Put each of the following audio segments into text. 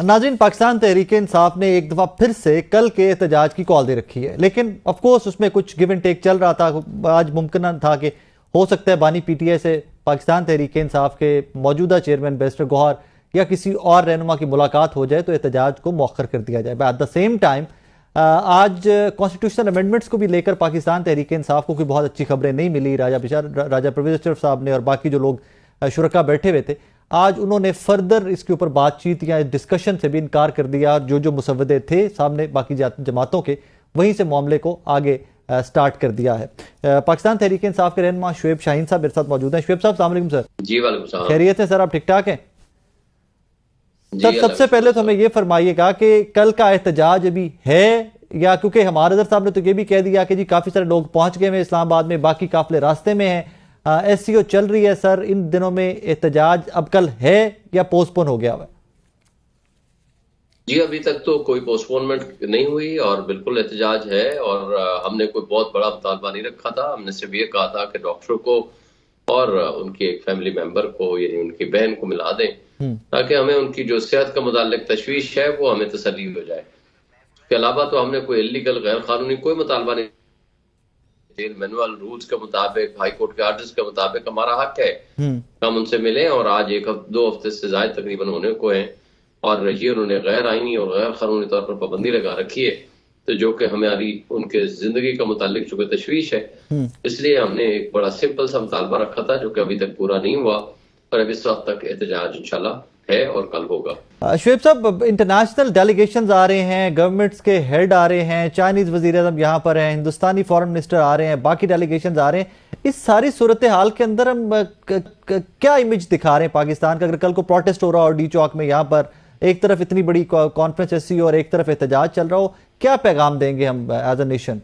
नाज़रीन, पाकिस्तान तहरीक इंसाफ ने एक दफ़ा फिर से कल के एहतजाज की कॉल दे रखी है, लेकिन ऑफ कोर्स उसमें कुछ गिव एंड टेक चल रहा था। आज मुमकिन था कि हो सकता है बानी पीटीआई से पाकिस्तान तहरीक इंसाफ के मौजूदा चेयरमैन बैरिस्टर गौहर या किसी और रहनुमा की मुलाकात हो जाए तो एहतजाज को मौखर कर दिया जाए। एट द सेम टाइम आज कॉन्स्टिट्यूशनल अमेंडमेंट्स को भी लेकर पाकिस्तान तहरीक इंसाफ को कोई बहुत अच्छी खबरें नहीं मिली। राजा परवेज अशरफ साहब ने और बाकी जो लोग शुरका बैठे हुए थे, आज उन्होंने फर्दर इसके ऊपर बातचीत या डिस्कशन से भी इनकार कर दिया। जो जो मुसव्वदे थे सामने बाकी जमातों के, वहीं से मामले को आगे स्टार्ट कर दिया है। पाकिस्तान तहरीक इंसाफ के रहनुमा शुएब शाहीन साहब मेरे साथ मौजूद हैं। शुएब साहब, अस्सलाम वालेकुम सर। जी वालेकुम सलाम। खैरियत है सर, आप ठीक ठाक हैं? सर, सबसे पहले तो हमें ये फरमाइएगा कि कल का एहतजाज अभी है, या क्योंकि हमारे अजहर साहब ने तो ये भी कह दिया कि जी काफी सारे लोग पहुंच गए हैं इस्लामाबाद में, बाकी काफिले रास्ते में हैं, SCO चल रही है। सर, इन दिनों में एहतजाज अब कल है या पोस्टपोन हो गया हुआ? जी, अभी तक तो कोई पोस्टपोनमेंट नहीं हुई और बिल्कुल एहतजाज है। और हमने कोई बहुत बड़ा मुतालबा नहीं रखा था। हमने सिर्फ ये कहा था कि डॉक्टर को और उनके एक फैमिली मेंबर को, यानी उनकी बहन को मिला दें, ताकि हमें उनकी जो सेहत का मुताल्लिक तशवीश है वो हमें तसल्ली हो जाए। इसके अलावा तो हमने कोई इलीगल गैर कानूनी कोई मुतालबा नहीं। जेल मैनुअल रूल्स के मुताबिक, हाई कोर्ट के आर्डर्स के मुताबिक हमारा हक है हम उनसे मिले, और आज 1-2 हफ्ते से ज्यादा तकरीबन होने को है। और ये उन्होंने गैर आईनी और गैर कानूनी तौर पर पाबंदी लगा रखी है, तो जो कि हमारी उनके जिंदगी का मुतालिक चूंकि तशवीश है, इसलिए हमने एक बड़ा सिंपल सा मुतालबा रखा था जो कि अभी तक पूरा नहीं हुआ। और अब इस वक्त तक एहतजाज इंशाल्लाह है और कल होगा। शुएब साहब, इंटरनेशनल डेलीगेशंस आ रहे हैं, गवर्नमेंट्स के हेड आ रहे हैं, चाइनीज वजीर आज़म यहाँ पर हैं, हिंदुस्तानी फॉरेन मिनिस्टर आ रहे हैं, बाकी डेलीगेशंस आ रहे हैं। इस सारी सूरत हाल के अंदर हम क्या इमेज दिखा रहे हैं पाकिस्तान का? अगर कल को प्रोटेस्ट हो रहा हो डी चौक में, यहाँ पर एक तरफ इतनी बड़ी कॉन्फ्रेंस SCO और एक तरफ एहतजाज चल रहा हो, क्या पैगाम देंगे हम एज अ नेशन?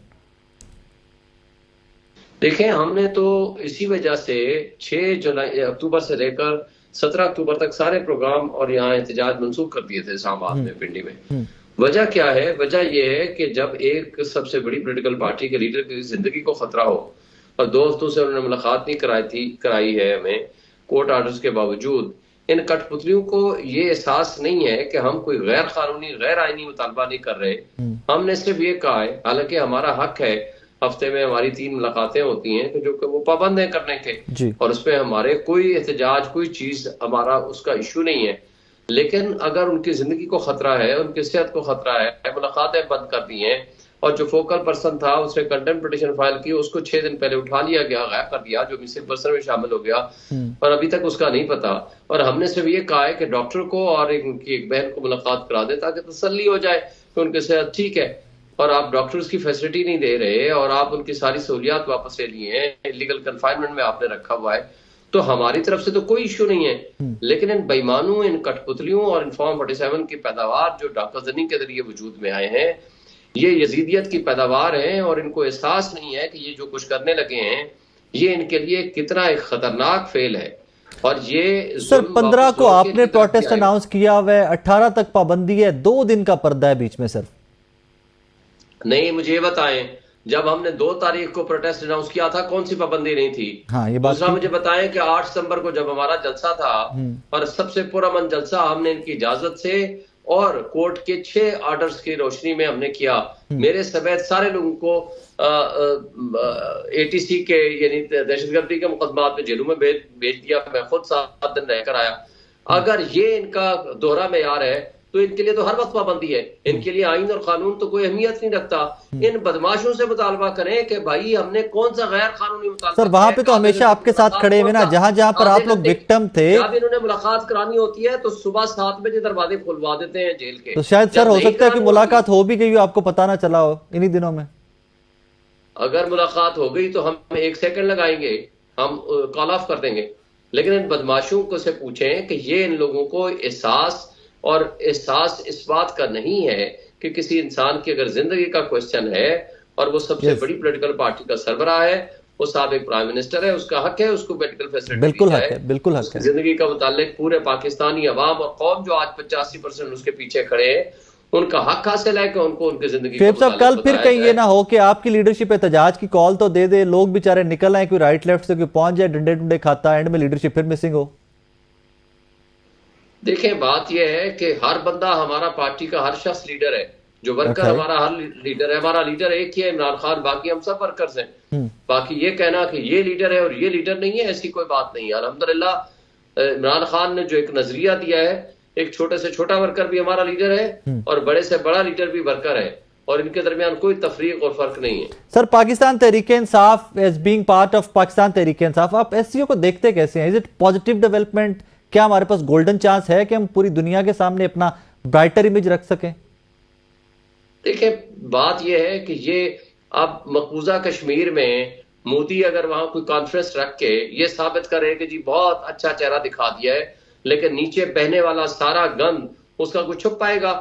देखें, हमने तो इसी वजह से 6 अक्टूबर से लेकर 17 अक्टूबर तक सारे प्रोग्राम और यहाँ एहतजाज मंसूख कर दिए थे इस्लामाबाद में, पिंडी में। वजह क्या है? वजह यह है कि जब एक सबसे बड़ी पॉलिटिकल पार्टी के लीडर की जिंदगी को खतरा हो और 2 हफ्तों से उन्होंने मुलाकात नहीं कराई है हमें कोर्ट आर्डर्स के बावजूद, इन कठपुतलियों को ये एहसास नहीं है कि हम कोई गैर कानूनी गैर आईनी मुतालबा नहीं कर रहे। हमने सिर्फ ये कहा है, हालांकि हमारा हक है, हफ्ते में हमारी 3 मुलाकातें होती हैं तो जो कि वो पाबंद है करने के, और उसमें हमारे कोई एहतजाज कोई चीज हमारा उसका इशू नहीं है। लेकिन अगर उनकी जिंदगी को खतरा है, उनकी सेहत को खतरा है, मुलाकातें बंद कर दी हैं, और जो फोकल पर्सन था उसने कंटेम्प्ट पिटीशन फाइल की, उसको 6 दिन पहले उठा लिया गया, गायब कर दिया, जो मिसिंग पर्सन में शामिल हो गया, और अभी तक उसका नहीं पता। और हमने सिर्फ ये कहा है कि डॉक्टर को और उनकी एक बहन को मुलाकात करा दे ताकि तसल्ली हो जाए कि उनकी सेहत ठीक है। और आप डॉक्टर्स की फैसिलिटी नहीं दे रहे और आप उनकी सारी सहूलियात वापस ले लिए हैं, इलीगल कन्फाइनमेंट में आपने रखा हुआ है, तो हमारी तरफ से तो कोई इशू नहीं है। लेकिन इन बेईमानों, इन कठपुतलियों और इन फॉर्म 47 की पैदावार जो डाकाजनी के जरिए वजूद में आए हैं, ये यजीदियत की पैदावार है, और इनको एहसास नहीं है कि ये जो कुछ करने लगे हैं ये इनके लिए कितना एक खतरनाक फेल है। और ये सर, 15 को आपने प्रोटेस्ट अनाउंस किया हुआ है, 18 तक पाबंदी है, 2 दिन का पर्दा है बीच में। सर नहीं, मुझे ये बताएं, जब हमने 2 तारीख को प्रोटेस्ट अनाउंस किया था कौन सी पाबंदी नहीं थी? हाँ, ये बात। दूसरा मुझे बताएं कि 8 सितंबर को जब हमारा जलसा था, और सबसे पुरअमन जलसा हमने इनकी इजाजत से और कोर्ट के 6 ऑर्डर्स की रोशनी में हमने किया, मेरे समेत सारे लोगों को ATC के यानी दहशतगर्दी के मुकदमात में जेलों में भेज दिया। मैं खुद 7 दिन रहकर आया। अगर ये इनका दोहरा मेयार है तो इनके लिए तो हर वक्त पाबंदी है। इनके लिए आइन और कानून तो कोई अहमियत नहीं रखता। इन बदमाशों से मुतालबा करें कि भाई हमने कौन सा गैर कानूनी मुतालबा। सर, वहां पे तो हमेशा आपके साथ खड़े हुए ना, जहां जहां पर आप लोग विक्टिम थे। जब इन्होंने मुलाकात करानी होती है तो सुबह 7 बजे दरवाजे खुलवा देते हैं जेल के। तो शायद सर हो सकता है कि मुलाकात हो भी गई हो, आपको पता ना चला हो इन्हीं दिनों में। अगर मुलाकात हो गई तो हम 1 सेकंड लगाएंगे, हम कॉल ऑफ कर देंगे। लेकिन इन बदमाशों को से पूछें कि ये इन लोगों को एहसास इस बात का नहीं है कि किसी इंसान की अगर जिंदगी का क्वेश्चन है और वो सबसे बड़ी पॉलिटिकल पार्टी का सरबराह है, वो साबिक प्राइम मिनिस्टर है, उसका हक है उसको मेडिकल फैसिलिटी बिल्कुल हक है, बिल्कुल हक है। जिंदगी का मुताल्लिक पूरे पाकिस्तानी अवाम और कौम जो आज 85% उसके पीछे खड़े हैं, उनका हक हासिल है कि उनको उनकी जिंदगी। शुएब साहब, कल फिर कहीं ये ना हो कि आपकी लीडरशिप एहतजाज की कॉल तो दे दे, लोग बेचारे निकल आए, कोई राइट लेफ्ट से कोई पहुंच जाए, डंडे डंडे खाता, एंड में लीडरशिप फिर मिसिंग हो। देखें, बात यह है कि हर बंदा हमारा पार्टी का हर शख्स लीडर है, जो वर्कर Okay. हमारा हर लीडर है। हमारा लीडर एक ही है, इमरान खान, बाकी हम सब वर्कर्स हैं। बाकी ये कहना कि ये लीडर है और ये लीडर नहीं है, ऐसी कोई बात नहीं है। अल्हम्दुलिल्लाह इमरान खान ने जो एक नजरिया दिया है, एक छोटे से छोटा वर्कर भी हमारा लीडर है और बड़े से बड़ा लीडर भी वर्कर है, और इनके दरमियान कोई तफरीक और फर्क नहीं है। Sir, Pakistan Tehreek Insaf as being part of Pakistan Tehreek Insaf, आप एससीओ को देखते कैसे हैं? Is it positive development? क्या हमारे पास गोल्डन चांस है कि हम पूरी दुनिया के सामने अपना ब्राइटर इमेज रख सकें? देखिए, बात यह है कि ये अब मकबूजा कश्मीर में मोदी अगर वहां कोई कॉन्फ्रेंस रख के ये साबित करे कि जी बहुत अच्छा चेहरा दिखा दिया है, लेकिन नीचे बहने वाला सारा गंद उसका कुछ छुप पाएगा।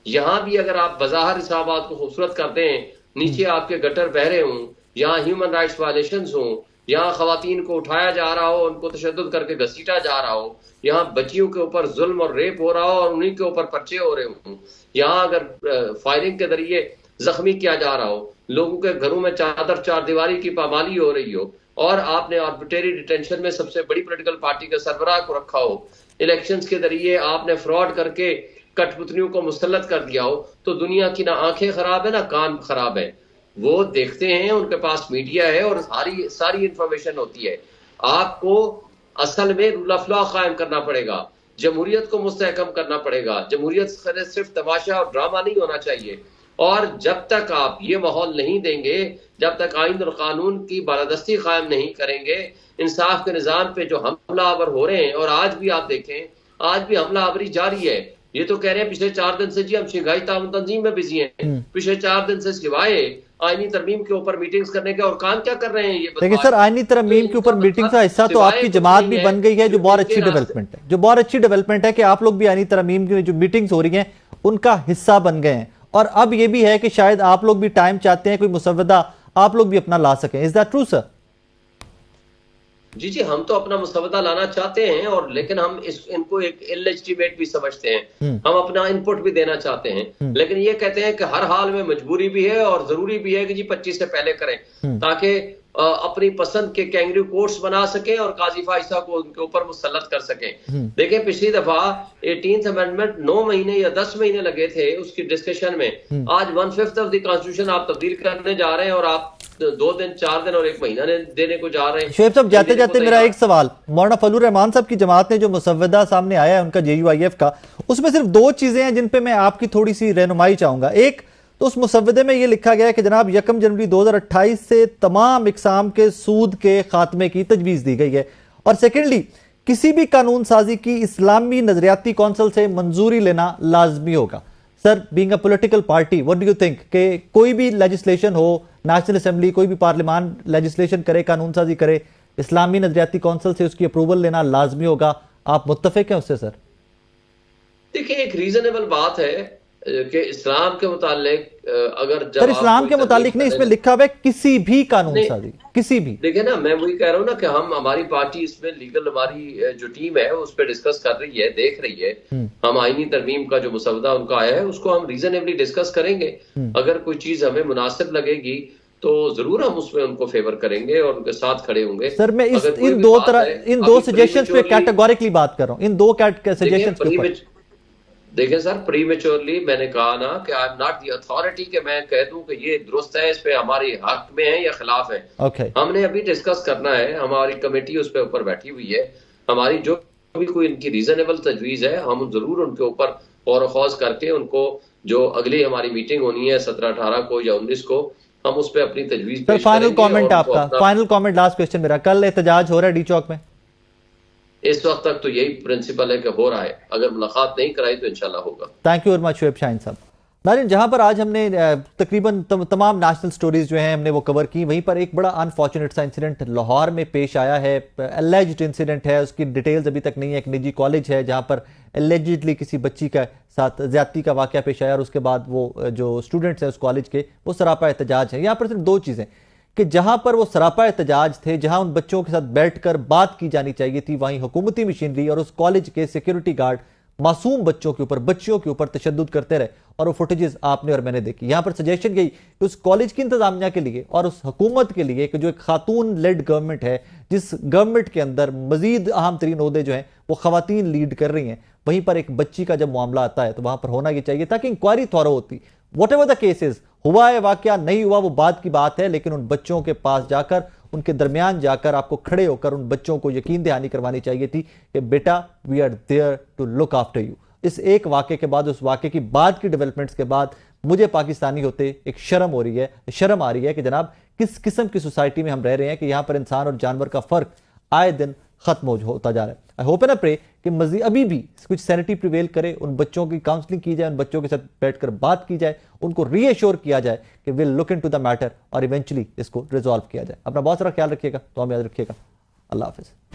यहाँ भी अगर आप बाजार इस्लामाबाद को खूबसूरत कर दें, नीचे आपके गटर बह रहे हों, यहाँ ह्यूमन राइट्स वायलेशंस हों, यहाँ खवातीन को उठाया जा रहा हो, उनको तशद्दुद करके घसीटा जा रहा हो, यहाँ बच्चियों के ऊपर जुल्म और रेप हो रहा हो और उन्हीं के ऊपर पर्चे हो रहे हों, यहाँ अगर फायरिंग के जरिए जख्मी किया जा रहा हो, लोगों के घरों में चादर चार दीवारी की पामाली हो रही हो, और आपने आर्बिट्रेरी डिटेंशन में सबसे बड़ी पॉलिटिकल पार्टी के सरबराह को रखा हो, इलेक्शंस के जरिए आपने फ्रॉड करके कठपुतलियों को मुसल्लत कर दिया हो, तो दुनिया की ना आंखें खराब है ना कान खराब है। वो देखते हैं, उनके पास मीडिया है और सारी इंफॉर्मेशन होती है। आपको असल में रूल ऑफ लॉ कायम करना पड़ेगा, जमहूरियत को मुस्तहकम करना पड़ेगा। जमहूरियत सिर्फ तमाशा और ड्रामा नहीं होना चाहिए। और जब तक आप ये माहौल नहीं देंगे, जब तक आइन और कानून की बालादस्ती कायम नहीं करेंगे, इंसाफ के निजाम पे जो हमलावर हो रहे हैं, और आज भी आप देखें, आज भी हमलावरी जारी है। ये तो कह रहे हैं पिछले 4 दिन से जी हम शंघाई ताउन तंजीम में बिजी हैं। पिछले 4 दिन से सिवाय आईनी तरमीम के ऊपर मीटिंग्स करने के और काम क्या कर रहे हैं ये देखिए सर, आईनी तरमीम के ऊपर मीटिंग का हिस्सा तो आपकी जमात भी बन गई है, जो बहुत अच्छी डेवलपमेंट है, जो बहुत अच्छी डेवलपमेंट है कि आप लोग भी आईनी तरमीम की जो मीटिंग्स हो रही हैं उनका हिस्सा बन गए हैं। और अब ये भी है कि शायद आप लोग भी टाइम चाहते हैं, कोई मुसव्वदा आप लोग भी अपना ला सकें। Is that true sir? जी, हम तो अपना मुसव्वदा लाना चाहते हैं, और लेकिन हम इनको एक इलेजिटिमेट भी समझते हैं। हम अपना इनपुट भी देना चाहते हैं, लेकिन ये कहते हैं कि हर हाल में मजबूरी भी है और जरूरी भी है कि जी 25 से पहले करें, ताकि अपनी पसंद के कैंगरू कोर्ट्स बना सके और काजी फाइसा को उनके ऊपर मुसल्लत कर सकें। देखिए, पिछली दफा 18th अमेंडमेंट 9 महीने या 10 महीने लगे थे उसकी डिस्कशन में। आज 1/5 ऑफ द कॉन्स्टिट्यूशन आप तब्दील करने जा रहे हैं, और आप 2 दिन 4 दिन और 1 महीना देने को जा रहे हैं। शुएब साहब, जाते जाते मेरा एक सवाल, मौलाना फजलुर रहमान साहब की जमात ने जो मुसव्वदा सामने आया है उनका JUIF का, उसमें सिर्फ 2 चीजें हैं जिन पे मैं आपकी थोड़ी सी रहनुमाई चाहूंगा। एक तो उस मुसव्वदे में ये लिखा गया है कि जनाब 1 जनवरी 2028 से तमाम इकसाम के सूद के खात्मे की तजवीज़ दी गई है, और सेकेंडली किसी भी कानून साजी की इस्लामी नजरियाती कौंसिल से मंजूरी लेना लाजमी होगा। Sir, being a political party, what do you think कि कोई भी लेजिस्लेशन हो, नेशनल असेंबली कोई भी पार्लियामान लेजिस्लेशन करे, कानून साजी करे, इस्लामी नजरियाती कौंसिल से उसकी अप्रूवल लेना लाजमी होगा? आप मुत्तफिक हैं उससे सर? देखिए, एक रीजनेबल बात है कि इस्लाम के मुतालिक अगर जब सर इस्लाम के मुतालिक नहीं, इसमें लिखा हुआ है किसी भी कानून साजी, किसी भी। देखिए ना, मैं वही कह रहा हूँ ना कि हमारी पार्टी इसमें लीगल, हमारी जो टीम है उस पर डिस्कस कर रही है, देख रही है। हम आईनी तरमीम का जो मुसव्वदा उनका आया है उसको हम रीजनेबली डिस्कस करेंगे। अगर कोई चीज हमें मुनासिब लगेगी तो जरूर हम उसमें उनको फेवर करेंगे और उनके साथ खड़े होंगे। सर, मैं इन दो सजेशंस पे कैटेगोरिकली बात कर रहा हूँ, इन 2 सजेशंस पे। देखिए सर, प्रीमेच्योरली मैंने कहा ना कि I am not the authority कि मैं कह दूं कि ये दुरुस्त है, इस पे हमारे हक में है या खिलाफ है। हमने अभी डिस्कस करना है, हमारी कमेटी उस पे ऊपर बैठी हुई है। हमारी जो भी कोई इनकी रीजनेबल तजवीज है, हम जरूर उनके ऊपर गौर ख्वास करके उनको, जो अगली हमारी मीटिंग होनी है 17, 18 को या 19 को, हम उस पर अपनी तजवीज पेश करेंगे। फाइनल कमेंट आपका, फाइनल कमेंट, लास्ट क्वेश्चन मेरा, कल एहतजाज हो रहा है डी चौक में? इस वक्त तक तो यही प्रिंसिपल है कि हो रहा है, अगर मुलाकात नहीं कराई तो इंशाल्लाह होगा। Thank you very much Shoaib Shaheen साहब। नाज़रीन, जहां पर आज हमने तकरीबन तमाम नेशनल स्टोरीज जो हैं हमने वो कवर की, वहीं पर एक बड़ा अनफॉर्चुनेट सा इंसिडेंट लाहौर में पेश आया है। एलिज्ड इंसिडेंट है, उसकी डिटेल्स अभी तक नहीं है। एक निजी कॉलेज है जहां पर एलिजिडली किसी बच्ची के साथ ज्यादती का वाकया पेश आया, और उसके बाद वो जो स्टूडेंट्स हैं उस कॉलेज के, वो सरापा एहतजाज है। यहाँ पर सिर्फ 2 चीज़ें कि जहां पर वो सरापा एहतजाज थे, जहां उन बच्चों के साथ बैठकर बात की जानी चाहिए थी, वहीं हुकूमती मशीनरी और उस कॉलेज के सिक्योरिटी गार्ड मासूम बच्चों के ऊपर, बच्चियों के ऊपर तशद्दुद करते रहे, और वो फुटेजेस आपने और मैंने देखी। यहां पर सजेशन यही कि उस कॉलेज की इंतजामिया के लिए और उस हुकूमत के लिए कि जो एक खातून लेड गवर्नमेंट है, जिस गवर्नमेंट के अंदर मजीद अहम तरीन ओहदे जो हैं वो खवातीन लीड कर रही हैं, वहीं पर एक बच्ची का जब मामला आता है तो वहां पर होना ये चाहिए ताकि इंक्वायरी थॉरो होती। वट एवर द केसेस, हुआ है वाकया नहीं हुआ वो बात की बात है, लेकिन उन बच्चों के पास जाकर, उनके दरमियान जाकर आपको खड़े होकर उन बच्चों को यकीन दहानी करवानी चाहिए थी कि बेटा we are there to look after you. इस एक वाक़े के बाद, उस वाक़े की बाद की डेवलपमेंट्स के बाद मुझे पाकिस्तानी होते एक शर्म हो रही है, शर्म आ रही है कि जनाब किस किस्म की सोसाइटी में हम रह रहे हैं कि यहां पर इंसान और जानवर का फर्क आए दिन खत्म होता जा रहा है। I hope and I pray कि मजीद अभी भी कुछ सैनिटी प्रिवेल करे, उन बच्चों की काउंसलिंग की जाए, उन बच्चों के साथ बैठकर बात की जाए, उनको रीएश्योर किया जाए कि will look into the matter और इवेंचुअली इसको रिजॉल्व किया जाए। अपना बहुत सारा ख्याल रखिएगा, तो हम याद रखिएगा। अल्लाह हाफिज।